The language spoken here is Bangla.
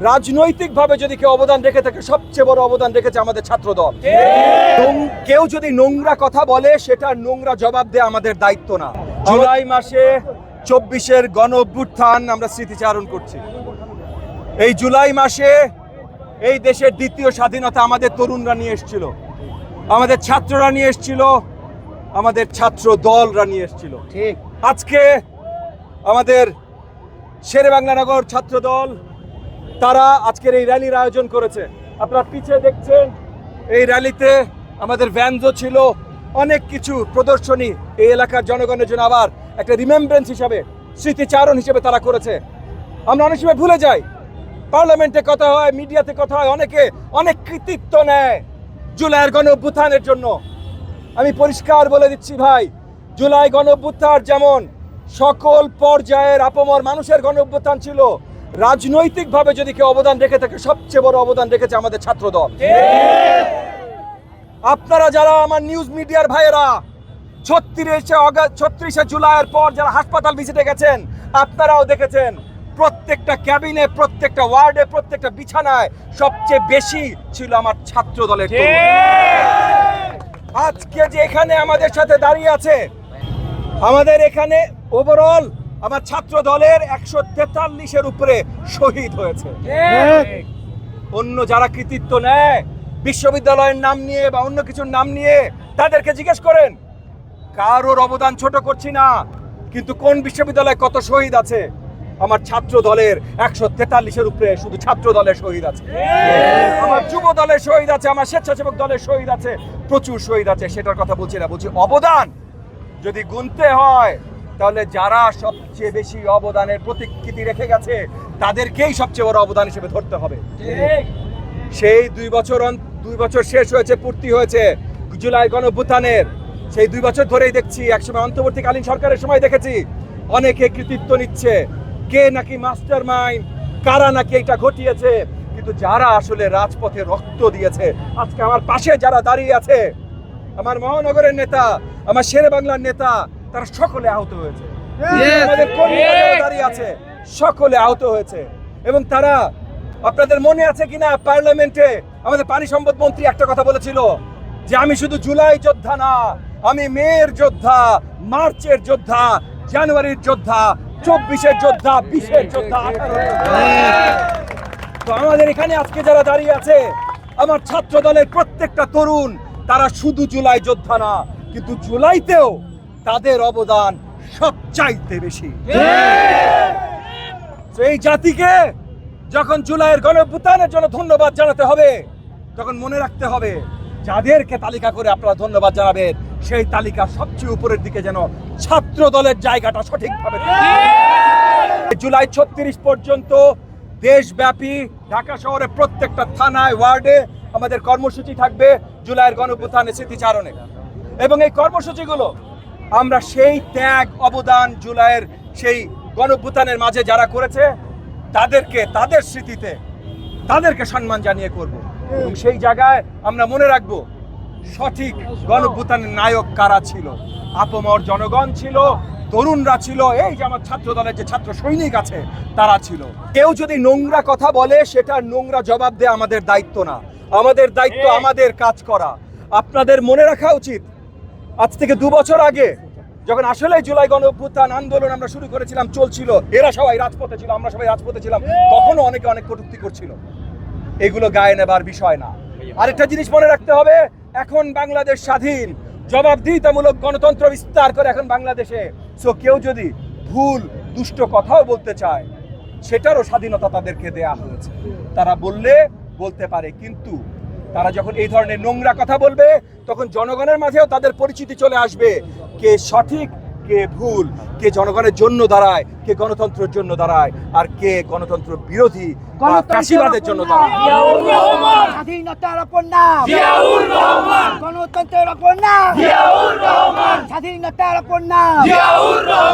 রাজনৈতিকভাবে যদি কেউ অবদান রেখে থাকে, সবচেয়ে বড় অবদান রেখেছে আমাদের ছাত্রদল। কেউ যদি নোংরা কথা বলে, সেটা নোংরা জবাব দেয়া আমাদের দায়িত্ব না। জুলাই মাসে 24-এর গণ অভ্যুত্থান আমরা স্মৃতিচারণ করছি। এই জুলাই মাসে এই দেশের দ্বিতীয় স্বাধীনতা আমাদের তরুণরা নিয়ে এসেছিল, আমাদের ছাত্ররা নিয়ে এসেছিল, আমাদের ছাত্র দলরা নিয়ে এসেছিল। ঠিক আজকে আমাদের শেরেবাংলানগর ছাত্র দল তারা আজকের এই র্যালির আয়োজন করেছে। আপনারা পিছিয়ে দেখছেন, এই র্যালিতে আমাদের ভ্যানজো ছিল, অনেক কিছু প্রদর্শনী এই এলাকার জনগণের জন্য আবার একটা রিমেম্ব্রেন্স হিসাবে, স্মৃতিচারণ হিসেবে তারা করেছে। আমরা অনেক সময় ভুলে যাই, পার্লামেন্টে কথা হয়, মিডিয়াতে কথা হয়, অনেকে অনেক কৃতিত্ব নেয় জুলাইয়ের গণ অভ্যুত্থানের জন্য। আমি পরিষ্কার বলে দিচ্ছি ভাই, জুলাই গণ অভ্যুত্থান যেমন সকল পর্যায়ের আপামর মানুষের গণ অভ্যুত্থান ছিল, রাজনৈতিকভাবে যদি কেউ অবদান রেখে থাকে, সবচেয়ে বড় অবদান রেখেছে আমাদের ছাত্রদল। আপনারা যারা আমার নিউজ মিডিয়ার ভাইয়েরা 36শে জুলাইয়ের পর যারা হাসপাতাল ভিজিটে গেছেন, আপনারাও দেখেছেন প্রত্যেকটা ক্যাবিনে, প্রত্যেকটা ওয়ার্ডে, প্রত্যেকটা বিছানায় সবচেয়ে বেশি ছিল আমার ছাত্র দলের। আজকে যে এখানে আমাদের সাথে দাঁড়িয়ে আছে, আমাদের এখানে ওভারঅল আমার ছাত্র দলের 143-এর উপরে শহীদ হয়েছে। অন্য যারা কৃতিত্ব নেয় বিশ্ববিদ্যালয়ের নাম নিয়ে বা অন্য কিছুর নাম নিয়ে, তাদেরকে জিজ্ঞেস করেন। কারোর অবদান ছোট করছি না, কিন্তু কোন বিশ্ববিদ্যালয়ে কত শহীদ আছে? আমার ছাত্র দলের 143-এর উপরে শুধু ছাত্র দলের শহীদ আছে, আমার যুব দলের শহীদ আছে, আমার স্বেচ্ছাসেবক দলের শহীদ আছে, প্রচুর শহীদ আছে। সেটার কথা বলছি না, বলছি অবদান যদি গুনতে হয়, তাহলে যারা সবচেয়ে বেশি অবদানের প্রতিকৃতি রেখে গেছে, তাদেরকেই সবচেয়ে বড় অবদান হিসেবে ধরতে হবে। সেই 2 বছর শেষ হয়েছে, পূর্তি হয়েছে জুলাই গণ অভ্যুত্থানের। সেই 2 বছর ধরেই দেখছি, একসময় অন্তর্বর্তীকালীন সরকারের সময় দেখেছি অনেকে কৃতিত্ব নিচ্ছে, কে নাকি মাস্টার মাইন্ড, কারা নাকি এটা ঘটিয়েছে। কিন্তু যারা আসলে রাজপথে রক্ত দিয়েছে, আজকে আমার পাশে যারা দাঁড়িয়ে আছে, আমার মহানগরের নেতা, আমার শেরেবাংলার নেতা, তারা সকলে আহত হয়েছে। আমাদের কর্মীরা যারা দাঁড়িয়ে আছে, সকলে আহত হয়েছে। এবং তারা, আপনাদের মনে আছে কিনা, পার্লামেন্টে আমাদের পানি সম্পদ মন্ত্রী একটা কথা বলেছিল যে আমি শুধু জুলাই যোদ্ধা না, আমি মের যোদ্ধা, মার্চের যোদ্ধা, জানুয়ারির যোদ্ধা, 24-এর যোদ্ধা, 20-এর যোদ্ধা। তো আমাদের এখানে আজকে যারা দাঁড়িয়ে আছে, আমার ছাত্র দলের প্রত্যেকটা তরুণ, তারা শুধু জুলাই যোদ্ধা না, কিন্তু জুলাইতেও তাদের অবদান সবচাইতে বেশি। এই জাতিকে যখন জুলাইয়ের গণ অভ্যুত্থানের জন্য ধন্যবাদ জানাতে হবে, তখন মনে রাখতে হবে যাদেরকে তালিকা করে আপনারা ধন্যবাদ জানাবেন, সেই তালিকা সবচেয়ে উপরের দিকে যেন ছাত্র দলের জায়গাটা সঠিকভাবে। জুলাই 36 পর্যন্ত দেশব্যাপী ঢাকা শহরের প্রত্যেকটা থানায়, ওয়ার্ডে আমাদের কর্মসূচি থাকবে জুলাইয়ের গণ অভ্যুত্থানের স্মৃতিচারণে। এবং এই কর্মসূচিগুলো আমরা সেই ত্যাগ, অবদান জুলাইয়ের সেই গণ অভ্যুত্থানের মাঝে যারা করেছে, তাদেরকে, তাদের স্মৃতিতে তাদেরকে সম্মান জানিয়ে করব। এবং সেই জায়গায় আমরা মনে রাখবো সঠিক গণ অভ্যুত্থানের নায়ক কারা ছিল। আপামর জনগণ ছিল, তরুণরা ছিল, এই যে আমার ছাত্র দলের যে ছাত্র সৈনিক আছে, তারা ছিল। কেউ যদি নোংরা কথা বলে, সেটা নোংরা জবাব দেয়া আমাদের দায়িত্ব না। আমাদের দায়িত্ব আমাদের কাজ করা। আপনাদের মনে রাখা উচিত, আজ থেকে 2 বছর আগে যখন আসলে জুলাই গণ অভ্যুত্থান আন্দোলন আমরা শুরু করেছিলাম, চলছিল, এরা সবাই রাজপথে ছিল, আমরা সবাই রাজপথে ছিলাম, তখনও অনেকে অনেক কটূক্তি করছিল। এগুলো গায়ে নেবার বিষয় না। আরেকটা জিনিস মনে রাখতে হবে, এখন বাংলাদেশ স্বাধীন, জবাবদিহিতামূলক গণতন্ত্র বিস্তার করে এখন বাংলাদেশে। সো কেউ যদি ভুল, দুষ্ট কথাও বলতে চায়, সেটারও স্বাধীনতা তাদেরকে দেয়া হয়েছে। তারা বলতে পারে, কিন্তু তারা যখন এই ধরনের নোংরা কথা বলবে, তখন জনগণের মাঝেও তাদের পরিচিতি চলে আসবে, কে সঠিক, কে ভুল, কে জনগণের জন্য দাঁড়ায়, কে গণতন্ত্রের জন্য দাঁড়ায়, আর কে গণতন্ত্র বিরোধী, ফাঁসিবাদের জন্য দাঁড়ায়। স্বাধীনতার অপর নাম জিয়াউর রহমান, গণতন্ত্রের অপর নাম জিয়াউর রহমান, স্বাধীনতার অপর নাম জিয়াউর রহমান।